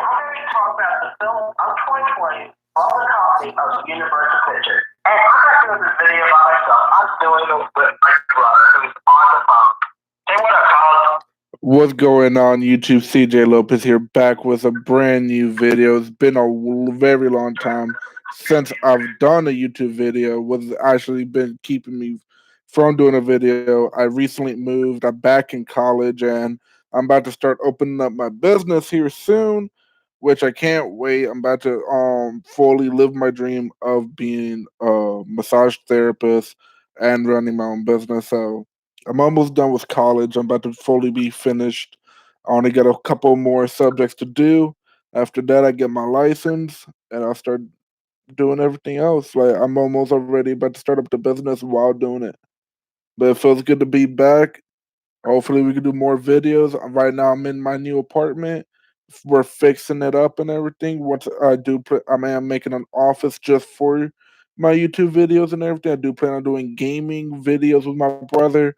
I'm going to talk about the film of 2020 from the company of Universal Pictures. And I'm not doing this video by myself. I'm doing it with my brother who's on the phone. Say what up, Carlos. What's going on, YouTube? CJ Lopez here, back with a brand new video. It's been a very long time since I've done a YouTube video. What's actually been keeping me from doing a video? I recently moved. I'm back in college, and I'm about to start opening up my business here soon, which I can't wait. I'm about to fully live my dream of being a massage therapist and running my own business. So I'm almost done with college. I'm about to fully be finished. I only got a couple more subjects to do. After that, I get my license and I'll start doing everything else. Like I'm almost already about to start up the business while doing it. But it feels good to be back. Hopefully, we can do more videos. Right now, I'm in my new apartment. We're fixing it up and everything. Once I do, I'm making an office just for my YouTube videos and everything. I do plan on doing gaming videos with my brother,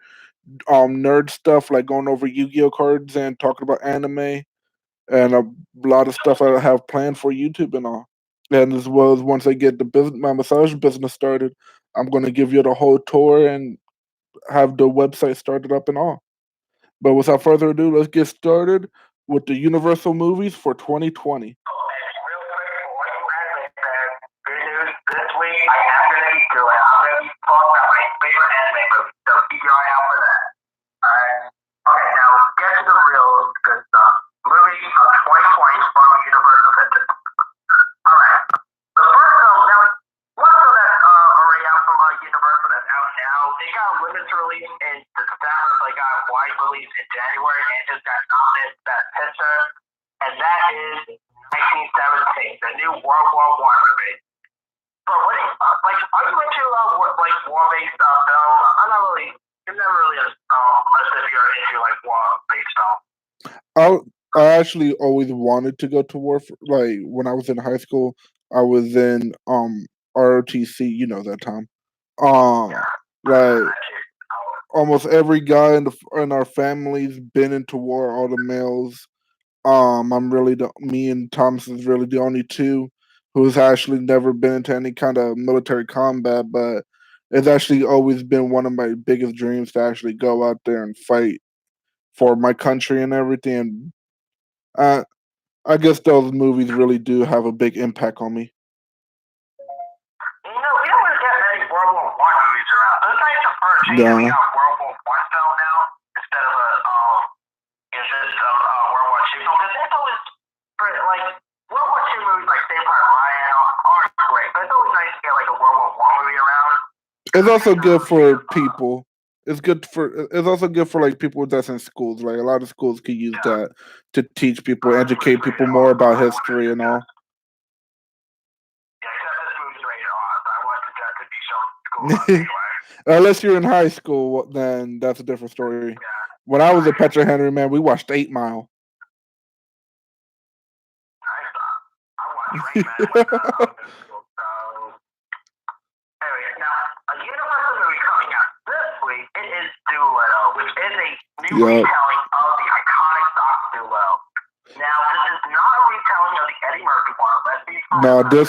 nerd stuff like going over Yu-Gi-Oh cards and talking about anime and a lot of stuff I have planned for YouTube and all. And as well as once I get the business, my massage business started, I'm gonna give you the whole tour and have the website started up and all. But without further ado, let's get started with the Universal movies for 2020. Real quick, for what you actually said, good news this week, I am going to be doing. I'm going to be talking about my favorite anime movie, so keep your eye out for that. Alright? Okay, now let's get to the real good stuff. Movie of 2020 from Universal Pictures. Alright. The first film, now, one film that's already out from Universal that's out now, they got a limited release in December, they got a wide release in January, and just got nominated for Best Picture, and that is 1917, the new World War I movie. But what do you, are you into war-based film? I'm not really, you're never really as if you're into war-based film. I actually always wanted to go to war. Like when I was in high school, I was in ROTC. You know that time. Like almost every guy in our family's been into war. All the males. I'm really me and Thomas is really the only two who's actually never been into any kind of military combat, but it's actually always been one of my biggest dreams to actually go out there and fight for my country and everything. Uh, I guess those movies really do have a big impact on me. You know, we don't really get many World War I movies around. So it's nice to first see that we got World War I film now instead of World War II film. Because it's always like World War II movies like Saving Private Ryan aren't great, but it's always nice to get like a World War I movie around. It's also good for people. It's also good for like people that's in schools. Like a lot of schools could use that to teach people, educate people more about history and all. Unless you're in high school, then that's a different story. When I was at Petra Henry, man, we watched 8 Mile. Which is a new retelling of the iconic Doctor Dolittle. Now, this is not a retelling of the Eddie Murphy one. Let's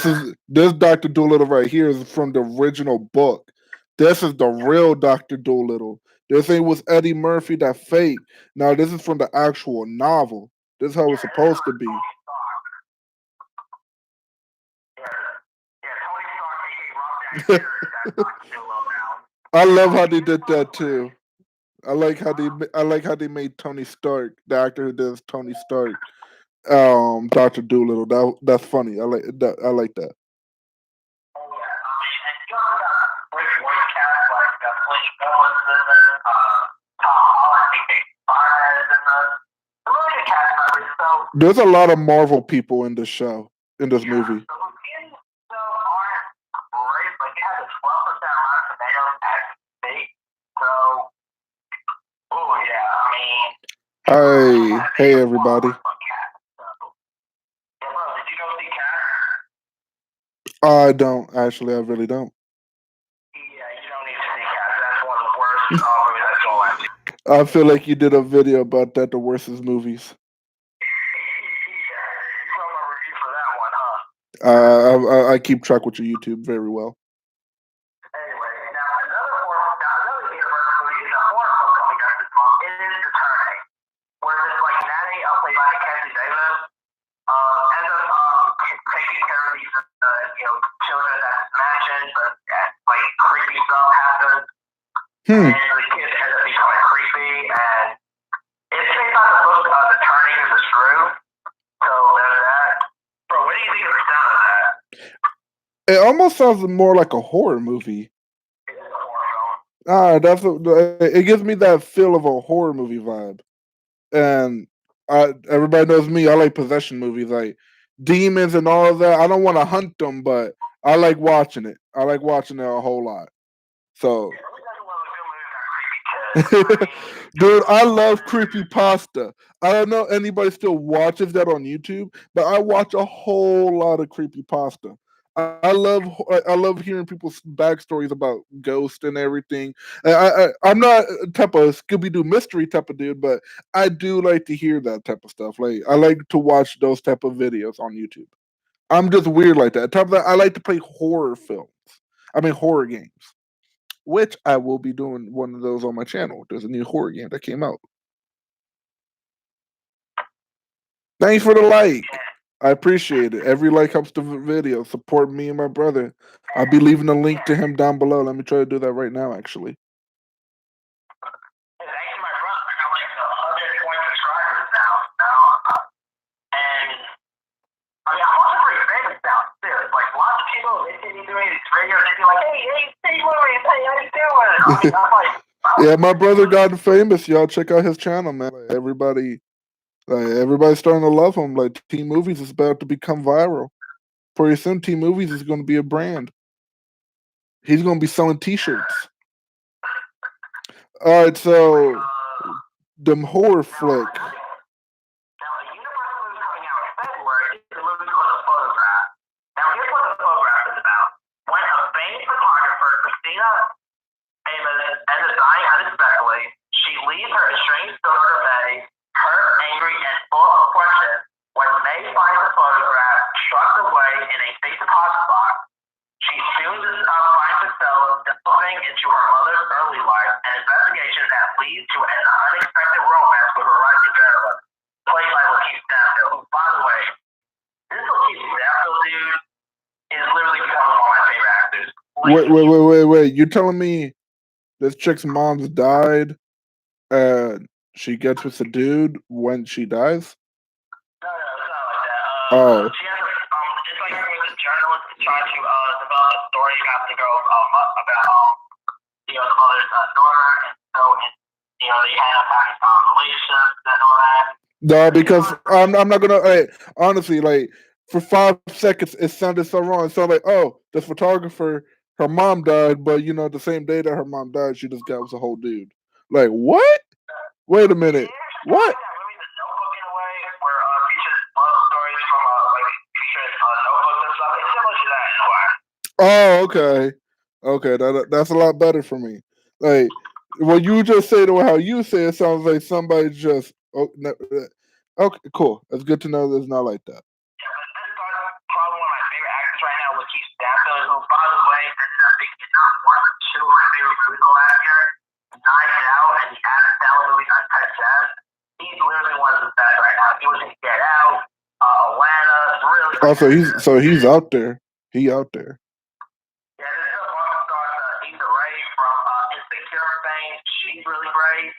be this Dr. Dolittle right here is from the original book. This is the real Dr. Dolittle. This ain't was Eddie Murphy that fake. Now this is from the actual novel. This is how it's supposed to be. I love how they did that too. I like how they made Tony Stark, the actor who does Tony Stark, Dr. Dolittle. That's funny. I like that. There's a lot of Marvel people in this show, in this movie. Hey everybody. I don't actually. I really don't. I feel like you did a video about that, the worstest movies. that one, huh? I keep track with your YouTube very well. Anyway, now another universe movie is a horror film coming out this month. It is The Turning, where this like nanny, played by Mackenzie Davis, ends up taking care of these children at this mansion, but like creepy stuff happens, and the kids end up becoming creepy, and it's based on the book The Turning of the Screw. So there's that. Bro, what do you think of the sound of that? It almost sounds more like a horror movie. It is a horror film. It gives me that feel of a horror movie vibe. And everybody knows me. I like possession movies, like demons and all of that. I don't want to hunt them, but I like watching it. I like watching it a whole lot. So, dude, I love creepypasta. I don't know anybody still watches that on YouTube, but I watch a whole lot of creepypasta. I love hearing people's backstories about ghosts and everything. I'm not a type of Scooby Doo mystery type of dude, but I do like to hear that type of stuff. Like I like to watch those type of videos on YouTube. I'm just weird like that. Top of that, I like to play horror games, which I will be doing one of those on my channel. There's a new horror game that came out. Thanks for the like. I appreciate it. Every like helps the video. Support me and my brother. I'll be leaving a link to him down below. Let me try to do that right now, actually. It's actually my brother. I got like 120 subscribers now. And I mean, I'm also pretty famous now, too. Like, lots of people, they see me doing these videos, they be like, hey, Steve Louis, hey, how you doing? I mean, I'm like, wow. Yeah, my brother got famous. Y'all check out his channel, man. Everybody's starting to love him. Like Team Movies is about to become viral. Pretty soon, Team Movies is going to be a brand. He's going to be selling T-shirts. All right, so the horror flick. Now, a universe movie coming out in February is a movie called The Photograph. Now, here's what The Photograph is about. When a famed photographer, Christina Amos, ends up dying unexpectedly, she leaves her estranged daughter, May, hurt, angry, and full of questions. When May finds the photograph tucked away in a safe deposit box, she soon finds herself delving into her mother's early life and investigation that leads to an unexpected romance with a rising journalist, played by Lakeith Stanfield, who, by the way, this Lakeith Stanfield dude is literally becoming one of my favorite actors. Wait. You're telling me this chick's mom's died and she gets with the dude when she dies? No, it's not like that. Oh. She has it's like with a journalist trying to develop a story about the girl's about the mother's daughter, and so they end up having relationships and all that. No, because I'm not gonna. Honestly, like for 5 seconds, it sounded so wrong. It sounded like, oh, the photographer, her mom died, but the same day that her mom died, she just got with a whole dude. Like what? Wait a minute. What? Oh, okay. That's a lot better for me. Like when you just say to how you say it sounds like somebody just okay, cool. It's good to know that it's not like that. Yeah, this is probably one of my favorite actors right now, Lakeith Stanfield, who, by the way, ended up being not one of two of my favorite movies last year. Knives Out and the Adam Sandler movie Uncut Gems. He's literally one of the best right now. He was in Get Out, Atlanta. Really. Oh, he's out there. He out there. Yeah, this is also stars Issa Rae from Insecure fame. She's really great.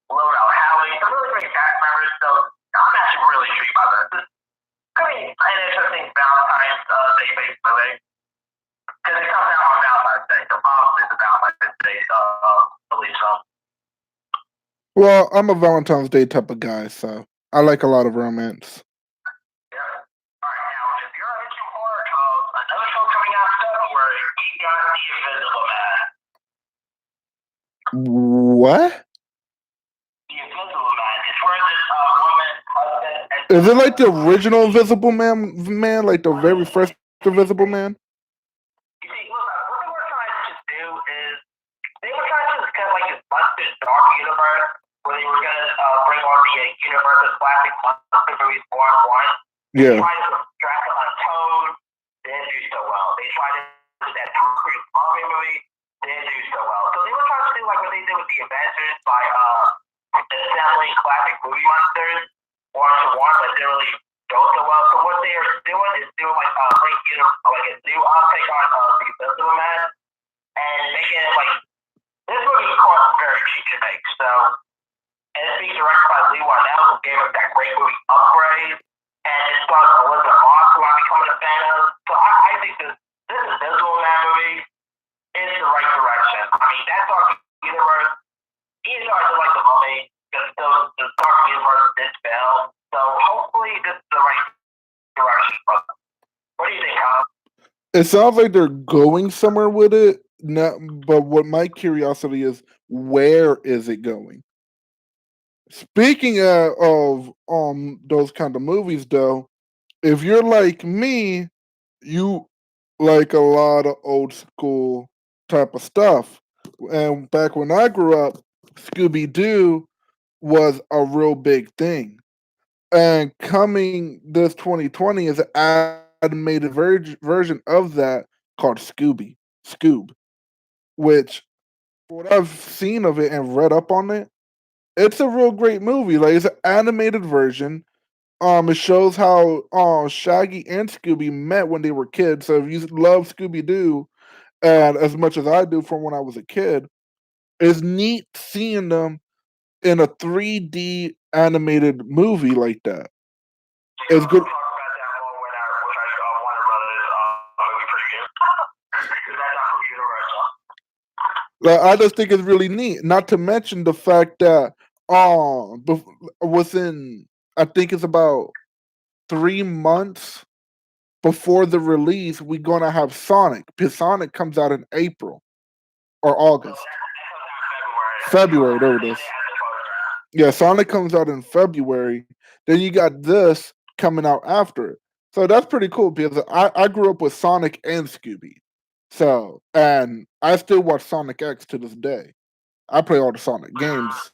Lodo Howie, some really great cast members. So I'm actually really intrigued by this. This could be an interesting Valentine's Day-based movie. Because it comes out on Valentine's Day, so obviously it's a Valentine's Day release film. Well, I'm a Valentine's Day type of guy, so I like a lot of romance. Yeah. All right, now, if you're into horror shows, another show coming out in February, you got The Invisible Man. What? The Invisible Man. It's where this woman, husband, Is it like the original Invisible Man, like the very first Invisible Man? You see, look, what they were trying to do is they were trying to kind of like this busted dark universe where they were going to bring on the universe of classic monster movies 4 and 1. Yeah. Trying to Dracula The Adventures by assembling classic movie monsters one to one, but didn't really go so well. So what they are doing is doing like a new take on the Invisible Man and making it like this movie cost very cheap to make. So and it's being directed by Lee Whannell, who gave us that great movie Upgrade, and it stars Elizabeth Moss, who I'm becoming a fan of. So I think this Invisible Man movie is the right direction. I mean, that Dark Universe, even though I do like the Mummy, the Dark Universe did fail. So hopefully this is the right direction. What do you think, Kyle? It sounds like they're going somewhere with it. But what my curiosity is, where is it going? Speaking of those kind of movies, though, if you're like me, you like a lot of old school type of stuff. And back when I grew up, Scooby Doo was a real big thing. And coming this 2020 is an animated version of that called Scoob, which what I've seen of it and read up on it, it's a real great movie. Like it's an animated version. It shows how Shaggy and Scooby met when they were kids. So if you love Scooby Doo, and as much as I do from when I was a kid, it's neat seeing them in a 3D animated movie like that. It's good. Like, I just think it's really neat. Not to mention the fact that within I think it's about 3 months before the release, we're gonna have Sonic. Because Sonic comes out in April or August. February, there it is. Yeah, Sonic comes out in February. Then you got this coming out after it. So that's pretty cool because I grew up with Sonic and Scooby. So and I still watch Sonic X to this day. I play all the Sonic games.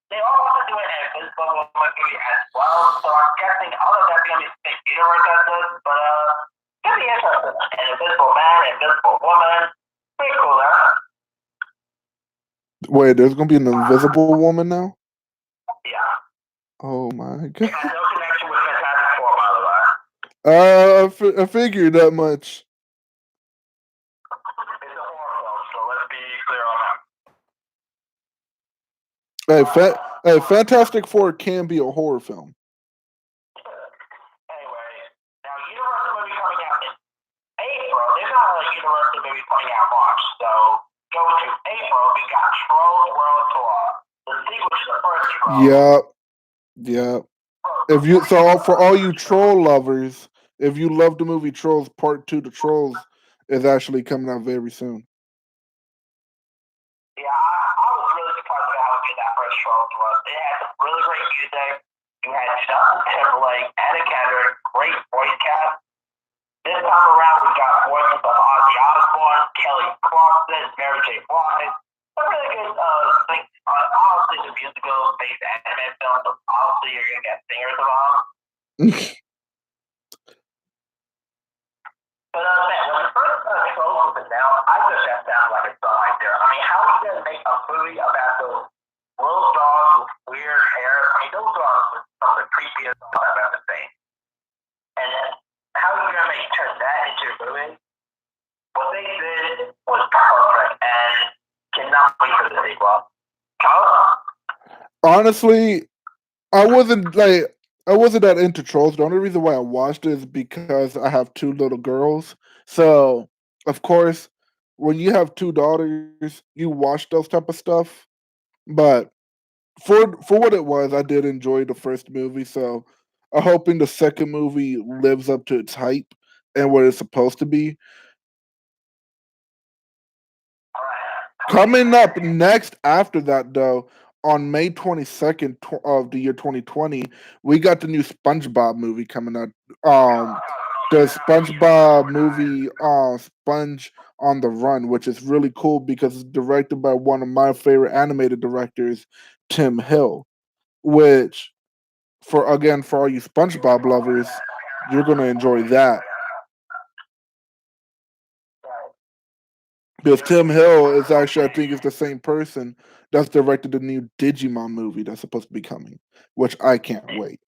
They also do it as Invisible Woman movie as well. So I'm guessing all of that going to be the same universe as this, but it's gonna be interesting. An Invisible Man, Invisible Woman, pretty cool there. Wait, there's gonna be an Invisible Woman now? Yeah. Oh my It god. has no connection with Fantastic Four, by the way. I figured that much. It's a horror film, so let's be clear on that. Hey, Fantastic Four can be a horror film. Anyway, now Universal movie coming out in April. There's not a Universal movie coming out in March, so going to April, we got Trolls World Tour. The sequel to the first Trolls. Yep. If you for all you troll lovers, if you love the movie Trolls Part 2, The Trolls is actually coming out very soon. Yeah, I was really surprised about how good that first Trolls was. It had some really great music. You had Justin Timberlake, Anna Kendrick, great voice cast. This time around, we got voices of Ozzy Osbourne, Kelly Clarkson, Mary J. Blige. A really good thing. Honestly, the musical-based anime film, so obviously you're going to get singers involved. But man, when the first Trolls was announced, I just that sounded like a song right there. I mean, how are you going to make a movie about those little dogs with weird hair? I mean, those dogs were some of the creepiest dogs I've ever seen. And then, how are you going to turn that into a movie? What they did was perfect, and cannot wait for the sequel. Honestly, I wasn't that into Trolls. The only reason why I watched it is because I have 2 little girls. So, of course, when you have 2 daughters, you watch those type of stuff. But for what it was, I did enjoy the first movie. So, I'm hoping the second movie lives up to its hype and what it's supposed to be. Coming up next after that, though, on May 22nd of the year 2020, we got the new SpongeBob movie coming out. The SpongeBob movie, Sponge on the Run, which is really cool because it's directed by one of my favorite animated directors, Tim Hill. Which, for all you SpongeBob lovers, you're gonna enjoy that. Because Tim Hill is actually, I think, is the same person that's directed the new Digimon movie that's supposed to be coming, which I can't wait.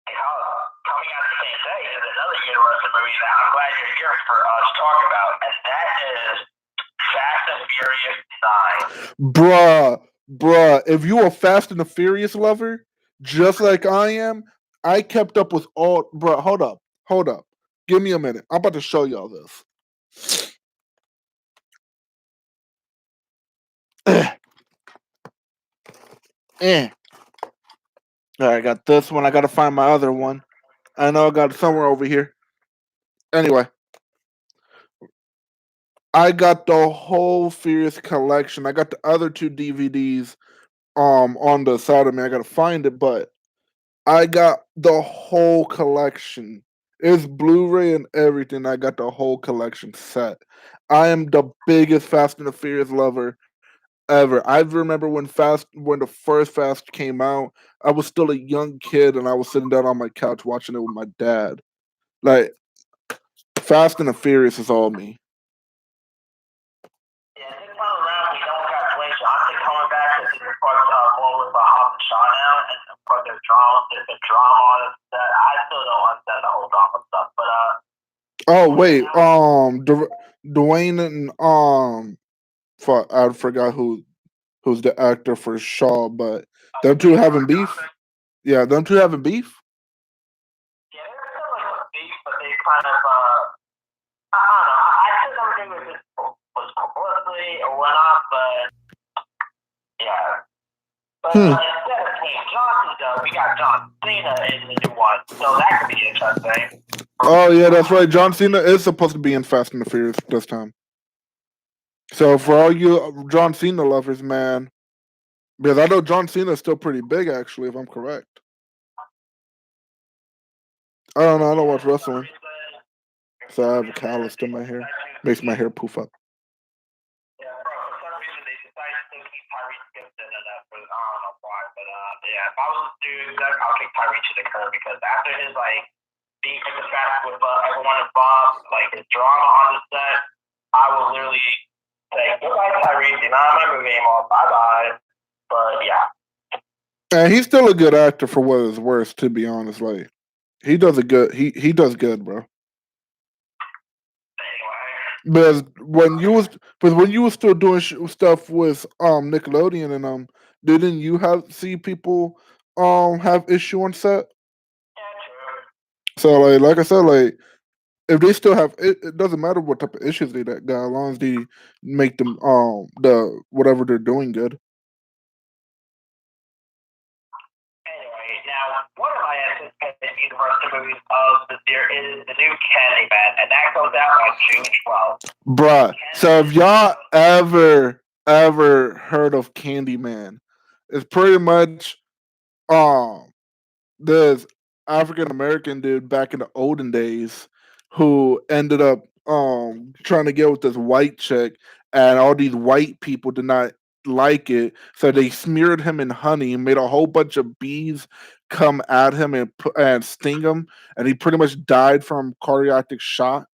Coming out the same day is another interesting movie that I'm glad you're here for us to talk about, and that is Fast and Furious 9. Bruh, if you a Fast and the Furious lover, just like I am, I kept up with all. Bruh, hold up. Give me a minute. I'm about to show y'all this. Eh. All right, I got this one. I got to find my other one. I know I got it somewhere over here. Anyway, I got the whole Furious collection. I got the other two DVDs on the side of me. I got to find it, but I got the whole collection. It's Blu-ray and everything. I got the whole collection set. I am the biggest Fast and the Furious lover ever. I remember when the first Fast came out, I was still a young kid and I was sitting down on my couch watching it with my dad. Like Fast and the Furious is all me. Yeah, this time around we don't got Dwayne Johnson coming back because he's part more with Hobbs and Shaw now, and of course there's been drama on it. That I still don't understand the whole drama stuff, but Oh wait, Dwayne and I forgot who's the actor for Shaw, but them two having beef. Yeah, them two having beef. Yeah, there's still like a beef, but they kind of I don't know. I think everything was publicity or whatnot, but yeah. But instead of Dwayne Johnson, though, we got John Cena in the new one, so that could be interesting. Oh yeah, that's right. John Cena is supposed to be in Fast and the Furious this time. So for all you John Cena lovers, man, because I know John Cena is still pretty big, actually, if I'm correct. I don't know. I don't watch wrestling, so I have a callus in my hair. Makes my hair poof up. Yeah, bro, for some reason they decided to keep Tyrese Gibson in that, but I don't know why. But yeah, if I was to do that, I'll kick Tyrese to the curb because after his like being in the fact with everyone involved, like his drama on the set, I will literally say goodbye Tyrese, you're not in my movie anymore, bye bye. But yeah. And he's still a good actor for what it's worth, to be honest. Like he does a good he does good, bro. Because when you was still doing stuff with Nickelodeon and didn't you have see people have issue on set? So like I said, like if they still have it doesn't matter what type of issues they got, as long as they make them the whatever they're doing good. Anyway, now one of my anticipated Universal movies of this year is the new Candyman, and that goes out on June 12th. Bruh, so if y'all ever heard of Candyman, it's pretty much um this African American dude back in the olden days who ended up trying to get with this white chick, and all these white people did not like it, so they smeared him in honey and made a whole bunch of bees come at him and sting him, and he pretty much died from cardiac shock.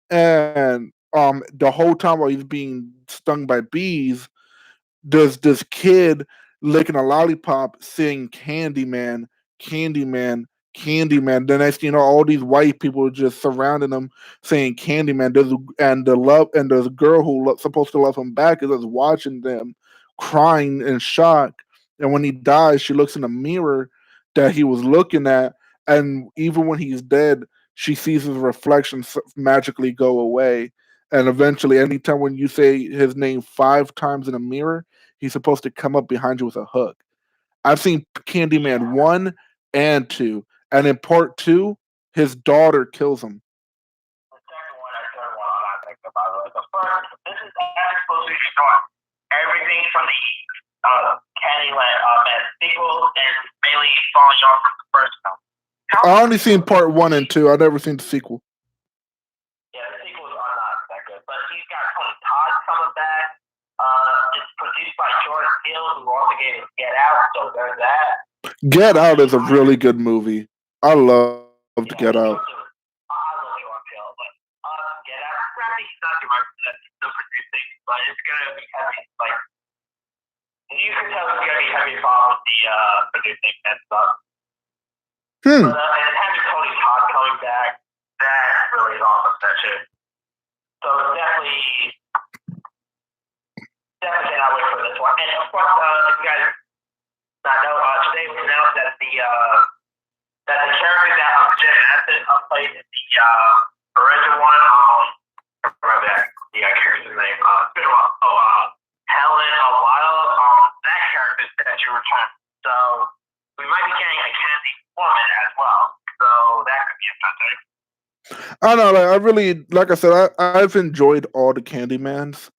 And the whole time while he's being stung by bees, there's this kid licking a lollipop saying Candyman, Candyman, Candyman. The next thing you know, all these white people are just surrounding him saying Candyman. There's a girl who supposed to love him back is just watching them crying in shock. And when he dies, she looks in the mirror that he was looking at, and even when he's dead, she sees his reflection magically go away. And eventually, anytime when you say his name 5 times in a mirror, he's supposed to come up behind you with a hook. I've seen Candyman 1 and 2, and in part 2, his daughter kills him. The second one, I third one, I'm not thinking about it. The first, this is actually supposed to start everything from the Candyland sequel and mainly falling off from the first film. I only seen part 1 and 2. I never seen the sequel. Yeah, the sequels are not that good, but he's got Tony Todd coming back. It's produced by Jordan Peele, who also gave us Get Out, so there's that. Get Out is a really good movie. I loved Get Out. I love Jordan Peele, but Get Out, he's not too much. He's still producing but it's gonna be heavy. Like you can tell it's gonna be heavy involved with the producing and stuff. Hmm. But and having Tony Todd coming back, that really is awesome. That shit. So definitely cannot wait for this one. And of course, if you guys not know, today was announced that the character that Jim Henson played in the original one, I remember that the character's name. It's been a while. Helen Wild. That character that you returned. So we might be getting a Candy woman as well. So that could be interesting. I don't know. Like I really, like I said, I've enjoyed all the Candymans.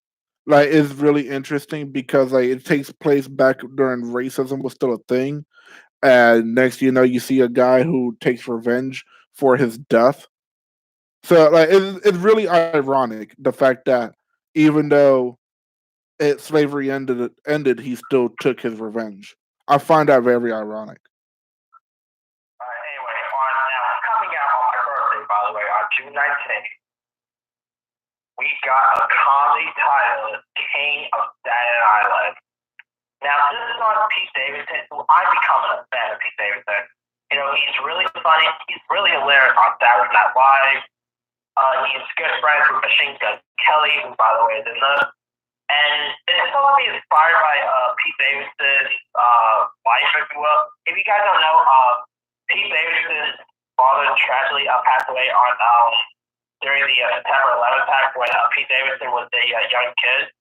Like it's really interesting because like it takes place back during racism was still a thing, and next you know you see a guy who takes revenge for his death. So like it's really ironic the fact that even though slavery ended, he still took his revenge. I find that very ironic. Anyway, now coming out on my birthday, by the way, on June 19th, we got a comedy title, King of Staten Island. Now, this is on Pete Davidson, who I'm becoming a fan of Pete Davidson. You know, he's really funny. He's really hilarious on Saturday Night Live. He's good friends with Machine Gun Kelly, who, by the way, is in this. And it's supposed to be inspired by Pete Davidson's life, if you will. If you guys don't know, Pete Davidson's father tragically passed away on during the September 11th attack when Pete Davidson was a young kid.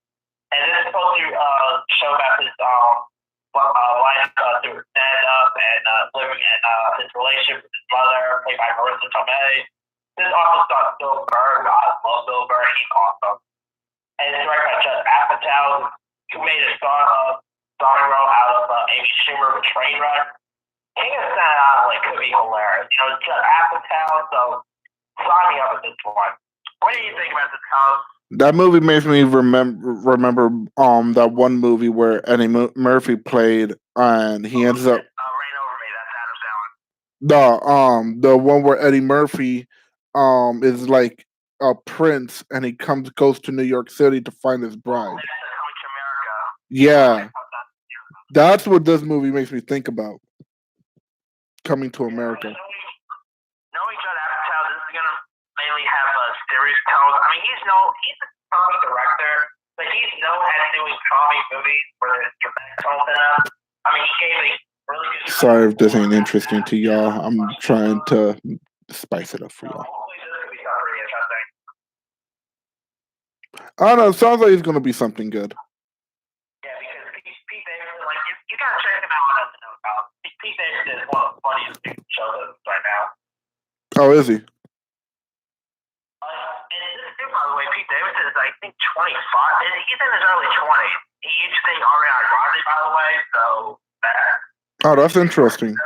And this is supposed to show about his life through stand-up and living and his relationship with his mother, played by Marissa Tomei. This also stars Bill Burr. I love Bill Burr. He's awesome. And it's directed by Judd Apatow, who made a starring role out of Amy Schumer with Trainwreck. King of Staten Island could be hilarious. You know, Judd Apatow, so sign me up with this one. What do you think about this house? That movie makes me remember that one movie where Eddie Murphy played, and he ends up Reign Over Me. That's Adam Sandler. the one where Eddie Murphy is like a prince, and he goes to New York City to find his bride. Coming to America. Yeah, that's what this movie makes me think about. Coming to America. Knowing Judd Apatow, this is gonna mainly have a serious tone. I mean, he's a comedy director, but he's known as doing comedy movies where there's dramatic tone in them. I mean, he gave a really good. Sorry if this ain't interesting to y'all. I'm trying to spice it up for y'all. Hopefully, this could be something interesting. I don't know. It sounds like it's gonna be something good. Yeah, because Pete Davidson, like you gotta check him out on the note. Pete Davidson is one of the funniest shows right now. Oh, is he? And this dude, by the way, Pete Davidson is, I think, 25. He's in his early 20s. He used to sing Ariana Grande, by the way, so that. Oh, that's interesting.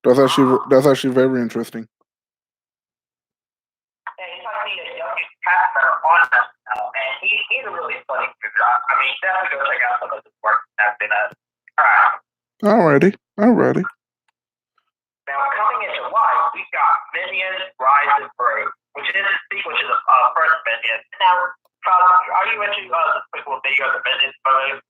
That's actually very interesting. And he's like the youngest cast member on that now, and he's a really funny dude. I mean, definitely go check out some of his work. That's been Alrighty. Now, coming in July, we got Minions Rise of Gru, which is a sequel to the first Minions. Now, are you into the sequel video of the Minions movie?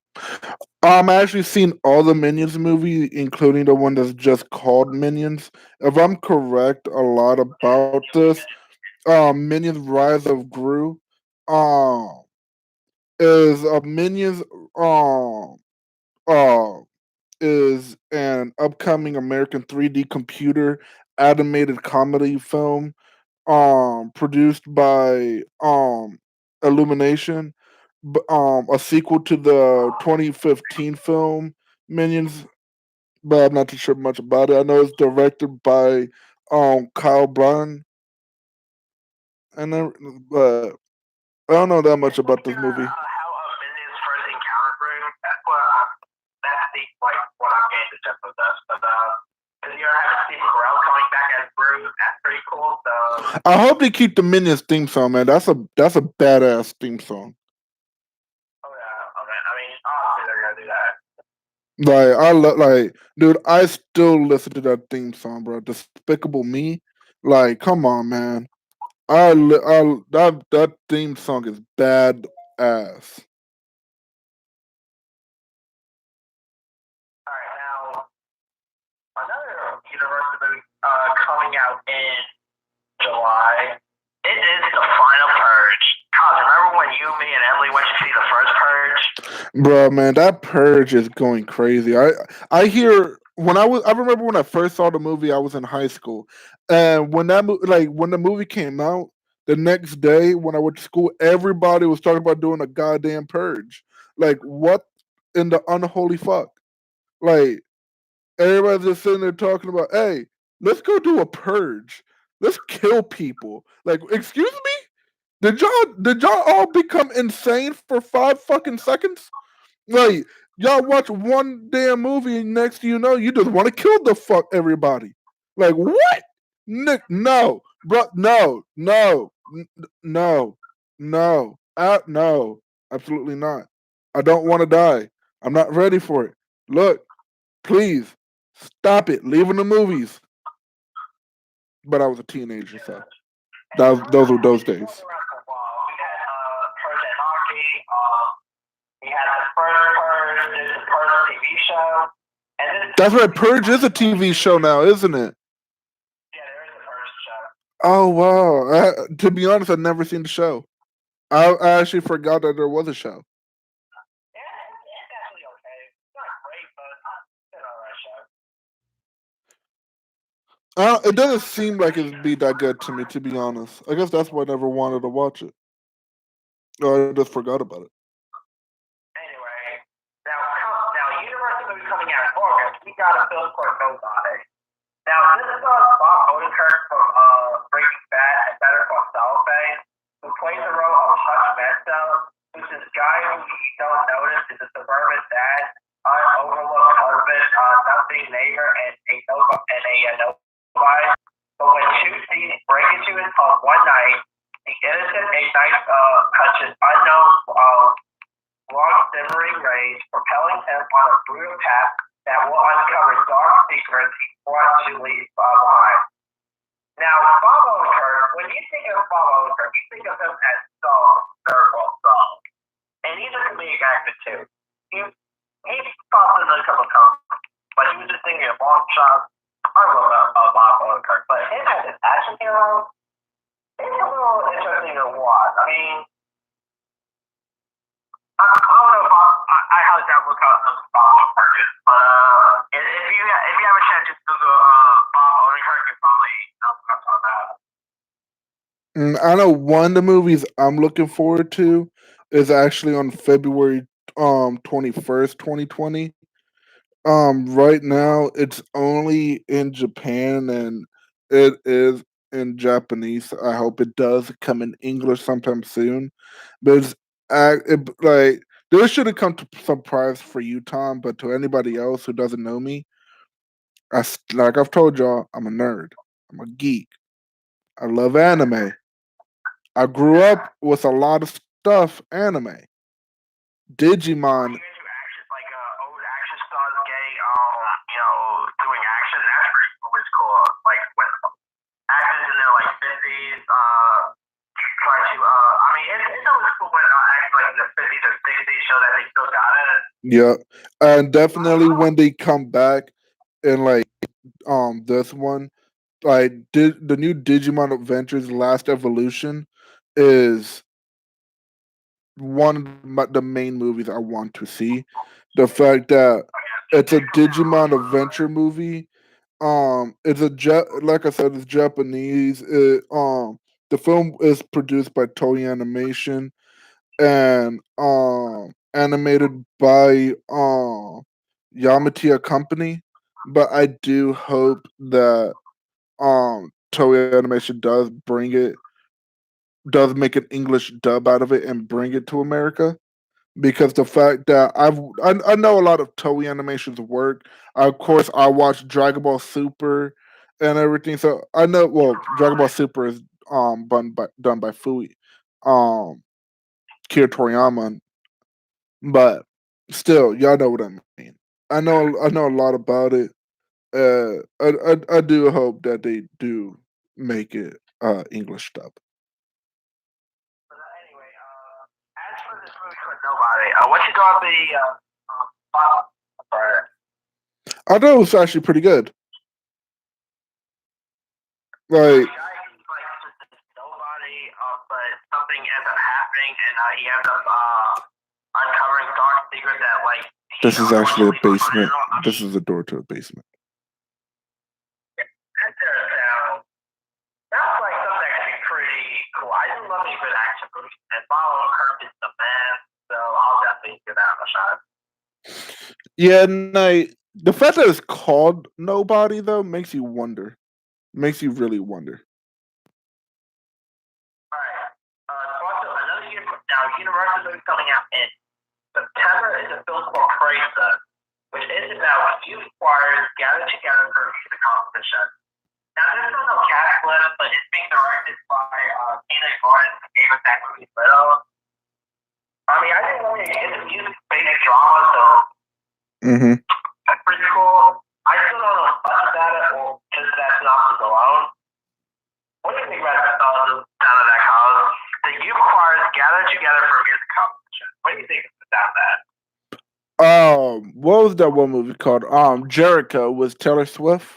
I actually seen all the Minions movie, including the one that's just called Minions. If I'm correct, a lot about this, Minions Rise of Gru, is a Minions, is an upcoming American 3D computer animated comedy film produced by Illumination, a sequel to the 2015 film Minions, but I'm not too sure much about it. I know it's directed by Kyle Bryan, and but I don't know that much about this movie. How Minions first encountered Gru? That's what I'm getting to just with this. But you ever have Steve Carell coming back as Gru? That's pretty cool. So I hope they keep the Minions theme song, man. That's a badass theme song. Oh yeah, okay. I mean, obviously they're gonna do that. Dude, I still listen to that theme song, bro. Despicable Me, like, come on, man. That theme song is bad. ass. All right, now another Universal movie coming out in July. It is The Final Purge. Cause remember when you, me, and Emily went to see the first Purge? Bro, man, that Purge is going crazy. I hear I remember when I first saw the movie, I was in high school, and when when the movie came out, the next day when I went to school, everybody was talking about doing a goddamn purge. Like, what in the unholy fuck? Like, everybody's just sitting there talking about, hey, let's go do a purge. Let's kill people. Like, excuse me? Did y'all all become insane for 5 fucking seconds? Like, y'all watch one damn movie and next you know you just want to kill the fuck everybody. Like, what? Nick, no, bro, no, no, absolutely not. I don't want to die. I'm not ready for it. Look, please stop it. Leaving the movies. But I was a teenager, so those were those days. We had Purge Anarchy. We had the first Purge. There's the Purge TV show. And That's right. Purge is a TV show now, isn't it? Yeah, there is a Purge show. Oh wow! To be honest, I've never seen the show. I actually forgot that there was a show. Yeah, it's actually okay. It's not great, but it's an alright show. It doesn't seem like it'd be that good to me, to be honest. I guess that's why I never wanted to watch it. Or I just forgot about it. Anyway, now Universal movie coming out in August. We got a film called Nobody. Now this is Bob Odenkirk from Breaking Bad and Better Call Saul fame, who plays the role of Hutch Mantel, who's this guy who you don't notice is a suburban dad, overlooked husband, nothing neighbor, and a nobody. But when two thieves break into his home one night, the innocent ignite touches unknown long simmering rage, propelling him on a brutal path that will uncover dark secrets he brought to leave behind. Now, Bob Odenkirk, when you think of Bob Odenkirk, you think of him as Saul, Circle Saul. And he's a comedic actor too. He popped in a couple times, but he was just thinking of long shots. I love Bob Odenkirk, but him as an action hero, it's a little interesting to watch. I mean, I don't know if I highly doubt look out some Bob Odenkirk. If you have a chance, just Google Bob Odenkirk and probably know what I'm talking about. I know one of the movies I'm looking forward to is actually on February 21st, 2020. Right now it's only in Japan and it is in Japanese. I hope it does come in English sometime soon. But like this shouldn't come to surprise for you, Tom, but to anybody else who doesn't know me, like I've told y'all, I'm a nerd. I'm a geek. I love anime. I grew up with a lot of stuff anime. Digimon. Like old action stars gay, doing action. That's pretty cool. It's cool. Like when actors in their like 50s, try to. I mean, it's always cool when actors like in the 50s or 60s show that they still got it. Yeah, and definitely when they come back and like this one, like the new Digimon Adventures Last Evolution is one of the main movies I want to see. The fact that it's a Digimon adventure movie. It's like I said, it's Japanese. The film is produced by Toei Animation and animated by Yamatia Company. But I do hope that Toei Animation does make an English dub out of it and bring it to America. Because the fact that I know a lot of Toei Animation's work. Of course, I watched Dragon Ball Super and everything, so I know. Well, Dragon Ball Super is done by Fui, um, Kira Toriyama, but still, y'all know what I mean. I know a lot about it. I do hope that they do make it English dub. But anyway, as for this anyway, what you thought of the sorry. I thought it was actually pretty good. Like, The guy he's like just nobody, but something ends up happening, and he ends up uncovering dark secrets that like. this is actually a basement. This is a door to a basement. That's like something that could be pretty cool. I do love a good action movie, and following Kirk is the man, so I'll definitely give that a shot. Yeah, no, the fact that it's called Nobody though makes you wonder. Makes you really wonder. Alright. Also, another Universal movie coming out in September is a film called Presa, which is about youth choirs gathered together for a music competition. Now, there's no cast list, but it's being directed by Tina Gordon, who gave us that movie Little. I mean, I think it's a music-based drama, so that's pretty cool. I still don't know much about it, or just that synopsis alone. What do you think about the sound of that cause? The youth choirs gather together for a music competition. What do you think about that? What was that one movie called? Jericho with Taylor Swift.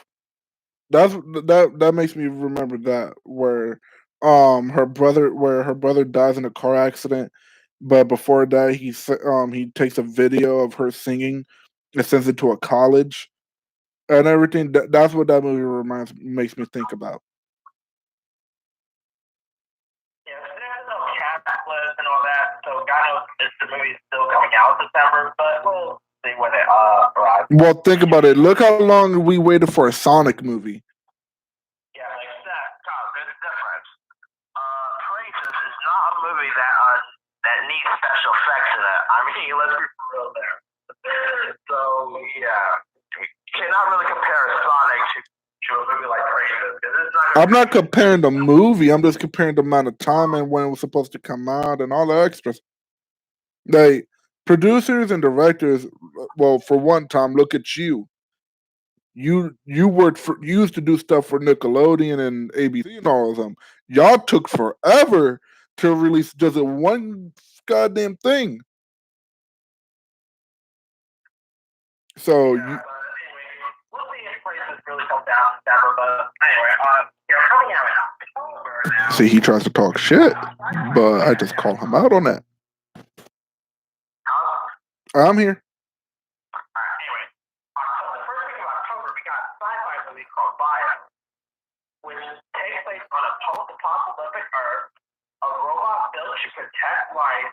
That makes me remember that where her brother dies in a car accident, but before that he takes a video of her singing and sends it to a college and everything. That's what that movie makes me think about. Yeah, there's no cast list and all that, so God knows if the movie's still coming out in December, but we'll see when it arrives. Well, think about it. Look how long we waited for a Sonic movie. Yeah, like that. There's a difference. Praises is not a movie that needs special effects in it. I mean, let's be for real there. So yeah, you cannot really compare Sonic to a movie like Praises. I'm not comparing the movie. I'm just comparing the amount of time and when it was supposed to come out and all the extras. Like producers and directors, well, for one time, look at you. You used to do stuff for Nickelodeon and ABC and all of them. Y'all took forever to release just one goddamn thing. So yeah, anyway, we'll see if Praises really comes out in December. But anyway, you're coming out in October now. see, he tries to talk shit, but I just call him out on that. I'm here. Anyway, the first week of October, we got a sci-fi movie called Bio, which takes place on a post-apocalyptic Earth. A robot built to protect life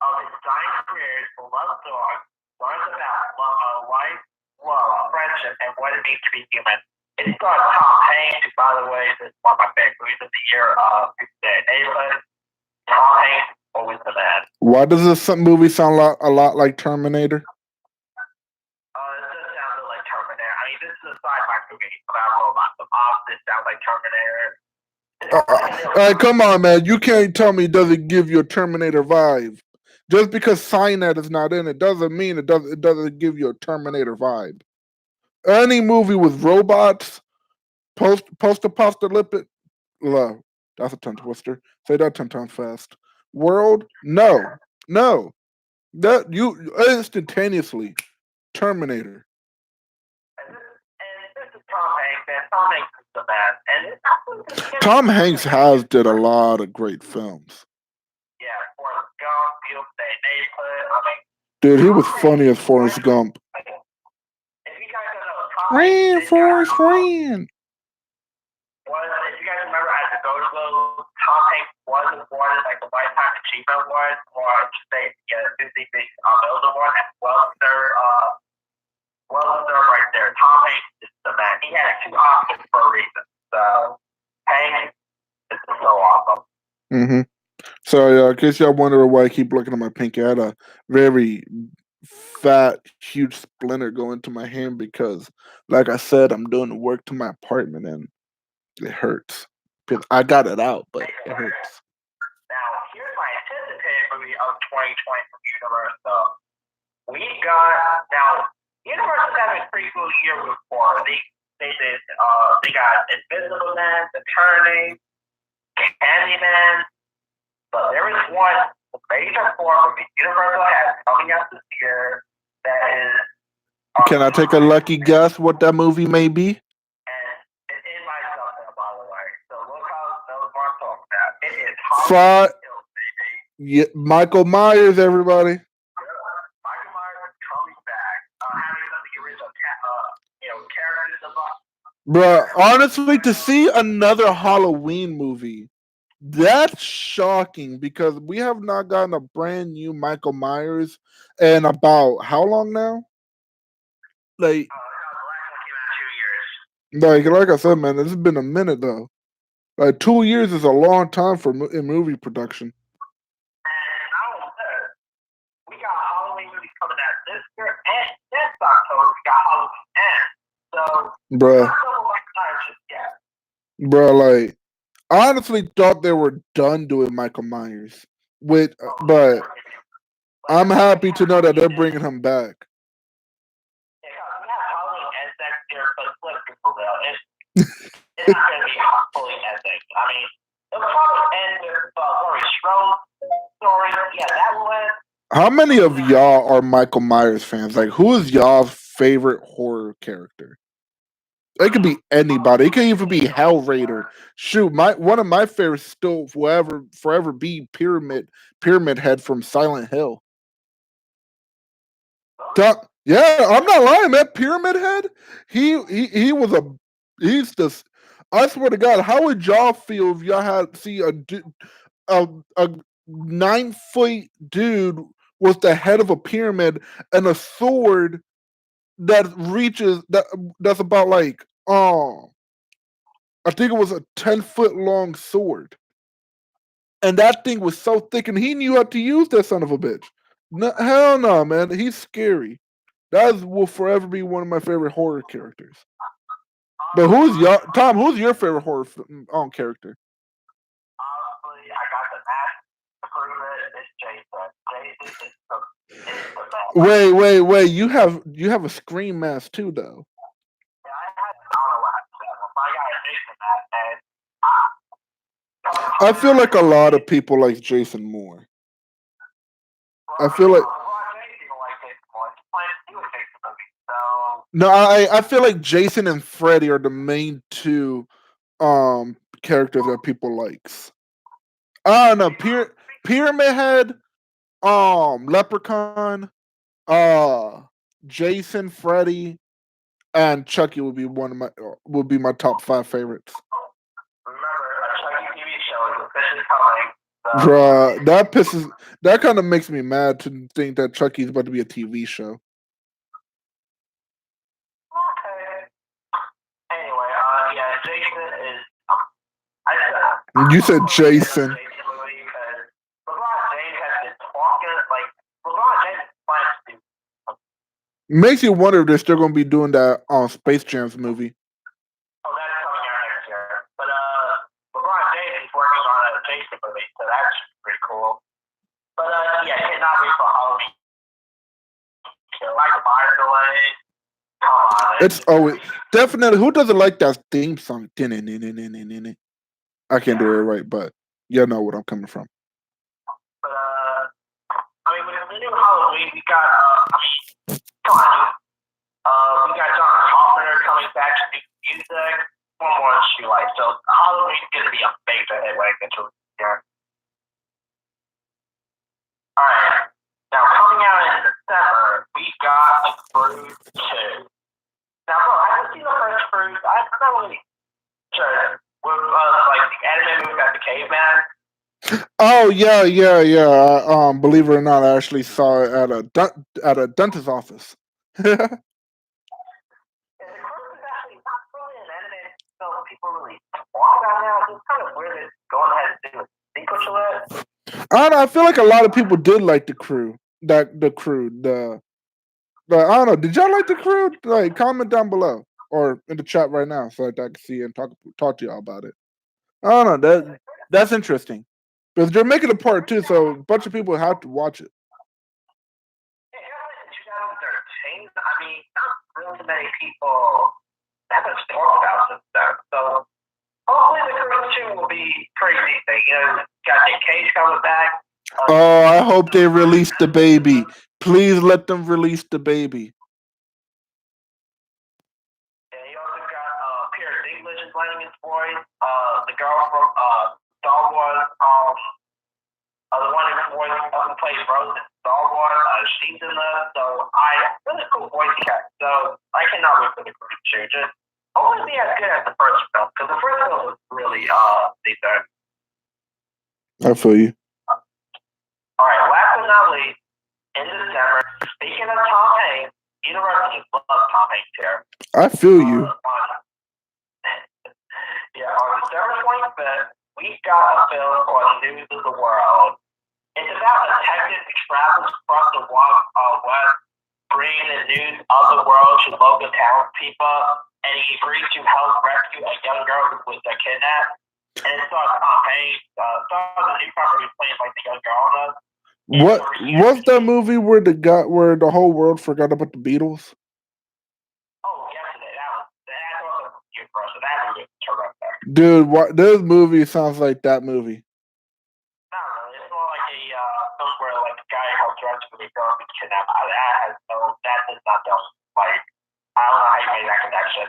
of its dying creators, beloved dog, learns about life, love, friendship, and what it means to be human. It stars Tom Hanks, who, by the way, is one of my favorite movies of the year. Neighborhood. Tom Hanks, always the man. Why does this movie sound a lot like Terminator? It does sound like Terminator. I mean, this is a sci-fi movie about robots. So obviously, it sounds like Terminator. Come on, man. You can't tell me it doesn't give you a Terminator vibe. Just because Cyanide is not in it doesn't mean it doesn't give you a Terminator vibe. Any movie with robots, post-apocalyptic, love. That's a tongue twister. Say that 10 times fast. World, no. That you instantaneously Terminator. And this is Tom Hanks, and Tom Hanks is the man. Tom Hanks has did a lot of great films. Yeah, Forrest Gump, Beautiful Day Neighborhood. I mean, dude, he was funny as Forrest Gump. If you guys don't know, Tom Hanks, Forrest ran. If you guys remember at the Golden Globes, Tom Hanks was awarded like the Lifetime Achievement Award, or I should say, the Mills Award, and well deserved right there. Tom Hanks is the man. He had 2 Oscars for a reason. So Hanks is so awesome. So, in case y'all wonder why I keep looking at my pinky, I had a very fat, huge splinter go into my hand because, like I said, I'm doing the work to my apartment and it hurts. Because I got it out, but it hurts. Now, here's my anticipated movie of 2020 from Universal. Universal's having a pretty cool year before. They got Invisible Man, The Turning, Candyman. But there is one the Major 4 movie Universal has coming out this year that is. Can I take a lucky guess what that movie may be? And it is my something, by the way. So look how knows what I'm talking about. It is Five. Yeah, Michael Myers, everybody. Michael Myers is coming back. Having some of the original characters of Bruh, honestly, to see another Halloween movie, that's shocking because we have not gotten a brand new Michael Myers in about how long now? Like, the last one came out 2 years. like I said, man, it's been a minute though. Like 2 years is a long time for in movie production. And not only that, we got Halloween movies coming out this year and next October. We got Halloween Ends. So, Bruh, yeah. bruh, like, I honestly thought they were done doing Michael Myers, but I'm happy to know that they're bringing him back. Yeah, we have Halloween Ends next year, but let people know it's not going to be Halloween Ends. I mean, it'll probably end with Laurie Strode story. Yeah, that will end. How many of y'all are Michael Myers fans? Like, who is y'all's favorite horror character? It could be anybody. It could even be Hellraiser. Shoot, one of my favorites still forever be Pyramid Head from Silent Hill. Yeah, I'm not lying, man. Pyramid Head. He was he's just. I swear to God, how would y'all feel if y'all had see a 9-foot dude with the head of a pyramid and a sword that's about like I think it was a 10-foot long sword. And that thing was so thick and he knew how to use that son of a bitch. No, hell no, man. He's scary. That will forever be one of my favorite horror characters. But Tom, who's your favorite horror character? Honestly, I got the match to prove it. It's Jason. Jason is Wait. You have a Scream mask too, though. Yeah, I don't know what I got a Jason mask, and I feel like a lot of people like Jason more. I feel like no, I feel like Jason and Freddy are the main two characters that people likes. I don't know, Pyramid Head, Leprechaun, Jason, Freddy, and Chucky would be my top 5 favorites. Bruh, that kind of makes me mad to think that Chucky's about to be a TV show. Anyway, yeah, Jason is. You said Jason. Makes you wonder if they're still going to be doing that on Space Jam's movie. Oh, that's coming out next year. But LeBron James is working on a Jason movie, so that's pretty cool. But yeah, cannot wait for Halloween. Michael Myers away. Come on. It's always definitely. Who doesn't like that theme song? I can't do it right, but you know what I'm coming from. But I mean, with the new Halloween, we got come on, we got John Carpenter coming back to do music. One more issue, like so. Halloween's gonna be a major hit when it gets to here. All right. Now coming out in December, we got The Croods 2. Now, bro, I haven't seen the first Croods. I'm not really sure. With like the anime movie about the caveman. Oh yeah. Believe it or not, I actually saw it at a dentist's office. The Croods is actually not really an anime so people really talk about now. It's kind of weird it's going ahead and do a sequel to it. I don't know. I feel like a lot of people did like the Crew. I don't know. Did y'all like the Crew? Like, comment down below or in the chat right now so that I can see and talk to y'all about it. I don't know. That's interesting because they're making a part 2, so a bunch of people have to watch it. Yeah, in 2013, I mean, not really many people haven't talked about this stuff. So hopefully, The Croods 2 will be pretty decent. You know, got Nick Cage coming back. Oh, I hope they release the baby. Please let them release the baby. And you also got Peter Dinklage is playing his voice. The girl from Star Wars, the one who plays Rose in Star Wars, she's in there. So really cool voice cast. So I cannot wait for the creature. Just hopefully be as good as the first film, because the first film was really decent. I feel you. All right, last but not least, in December, speaking of Tom Hanks, University loves Tom Hanks here. I feel you. Yeah, on December 25th, we got a film called News of the World. It's about a detective who travels across the West, bringing the news of the world to local townspeople, and he agrees to help rescue a young girl who was kidnapped. And it stars Tom Hanks, stars a newcomer who's playing like the young girl does. What was that movie where the whole world forgot about the Beatles? Oh, yesterday. That was a cute bro. So that movie turned up there. Dude, this movie sounds like that movie. Not really. It's more like a film where like the guy helps rescue the girl who's kidnapped. That does not do like. I don't know how you made that connection.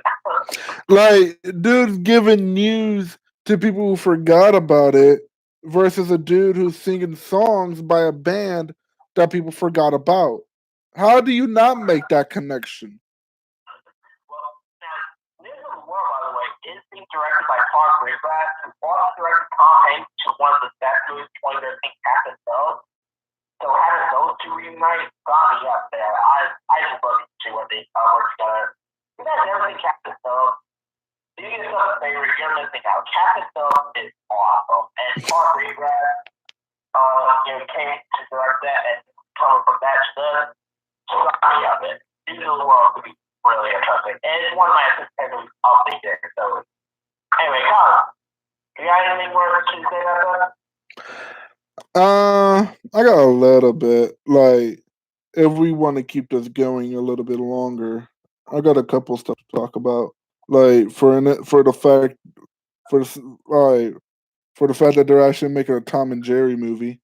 Like, dude's giving news to people who forgot about it versus a dude who's singing songs by a band that people forgot about. How do you not make that connection? Well, now, News of the World, by the way, is being directed by Clark Griswold, who also directed Tom Hanks to one of the best movies 2013, Captain Phillips. So having those two reunite got me up there. I just love these two when they work together. You guys ever seen Captain Phillips? Do you get yourself a favorite? You're missing out. Captain Phillips is awesome. And Clark Griswold, came to direct that, and coming from that to this, got me up it. News of the World could be really interesting. And it's one of my favorite movies of the year. So anyway, Colin, you got anything more to say about that? I got a little bit. Like, if we want to keep this going a little bit longer, I got a couple stuff to talk about. Like, for the fact that they're actually making a Tom and Jerry movie.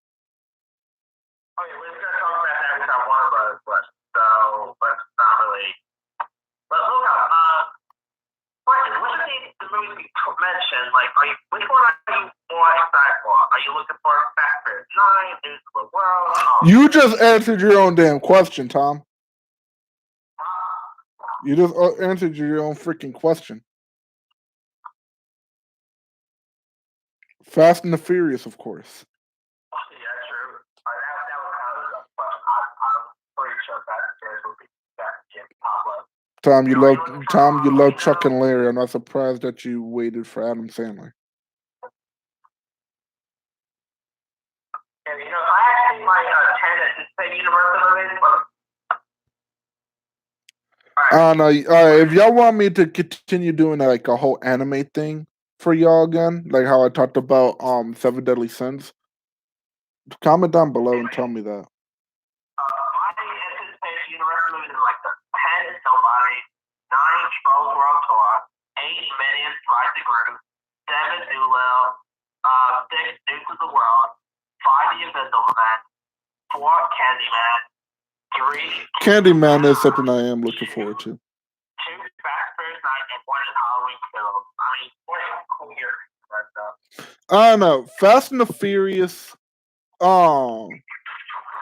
Okay, we're going to talk about that without Warner Brothers, so let's not really. But look up. Question: which of the movies we mentioned, like, which one are you more excited for? Are you looking for Fast and Furious 9, News of the World? You just answered your own damn question, Tom. You just answered your own freaking question. Fast and the Furious, of course. Yeah, true. That was kind of a tough question. I'm pretty sure Fast and Furious would be that Jim Pablo. Tom, you love Chuck and Larry. I'm not surprised that you waited for Adam Sandler. Yeah, I actually my attendance is say Universal movies, but. If y'all want me to continue doing like a whole anime thing for y'all again, like how I talked about Seven Deadly Sins, comment down below and tell me that. My anticipated Universal movies are like the 10 is Nobody, 9 Trolls World Tour, 8 Minions Rise the Group, 7 Doolittle, 6 News of the World, 5 The Invisible Man, 4 Candyman, 3 Candyman is something I am looking forward to. 2 Fast Furious 9, and 1 is Halloween Kills. I mean, what a cool year. I don't know. Fast and the Furious,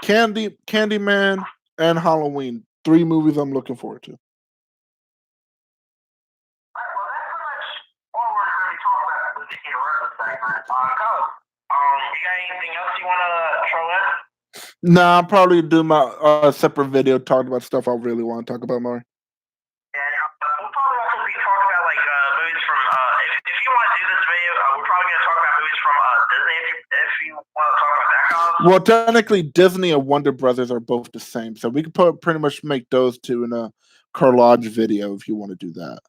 Candyman, and Halloween. 3 movies I'm looking forward to. Well, that's pretty much all we're going to talk about with the Universal segment. Coach, you got anything else you want to throw in? Nah, I'll probably do my separate video talking about stuff I really want to talk about more. Yeah, we'll probably also be talking about like movies from. If you want to do this video, we're probably going to talk about movies from Disney. If you want to talk about that, Colin. Well, technically, Disney and Wonder Brothers are both the same, so we could pretty much make those two in a collage video if you want to do that.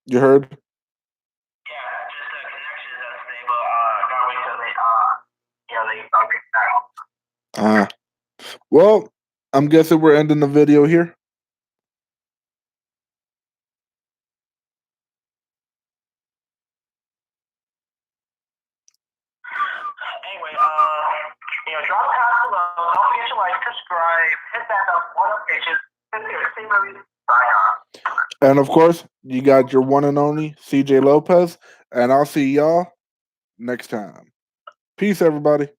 You heard? Yeah, just the connection is unstable. Gotta wait till they, they upgrade that. Well, I'm guessing we're ending the video here. Anyway, drop a comment below. Don't forget to like, subscribe, hit that notification. Sign on. And of course, you got your one and only CJ Lopez, and I'll see y'all next time. Peace, everybody.